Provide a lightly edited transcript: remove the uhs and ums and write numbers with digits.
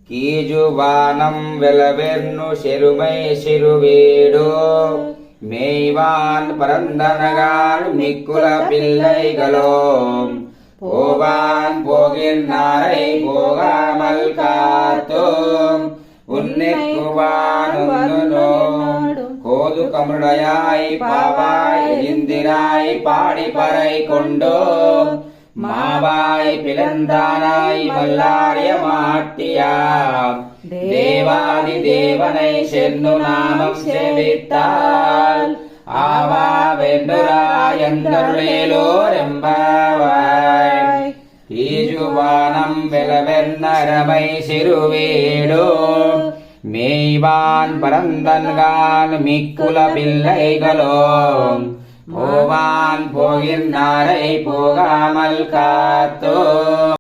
கீஜுவானம் வெலவெர்னு செருமை சிறுவீடு மேய்வான் பரந்தனகான் மிக்குல பிள்ளைகளோம் போவான் போகின்றாரை போகாமல் காத்தோம் உன்னிக்குவானும் கோது கமருடையாய் பாவாய் இந்திராய் பாடிப்பறை கொண்டோம் மாவாய் பிளந்தானாய் மல்லாரிய மாட்டியாம் தேவாதி தேவனை சென்னு நாமம் சேவித்தால் ஆவா வென்றுராயந்தருளேலோரெம்பாவாய் ஈஜுவானம் வெலவென்னரமை சிறுவீடு மேய்வான் பரந்தன்கான் மிக்குல பிள்ளைகளோம் போவான் போகின்றாரை போகாமல் காத்தோ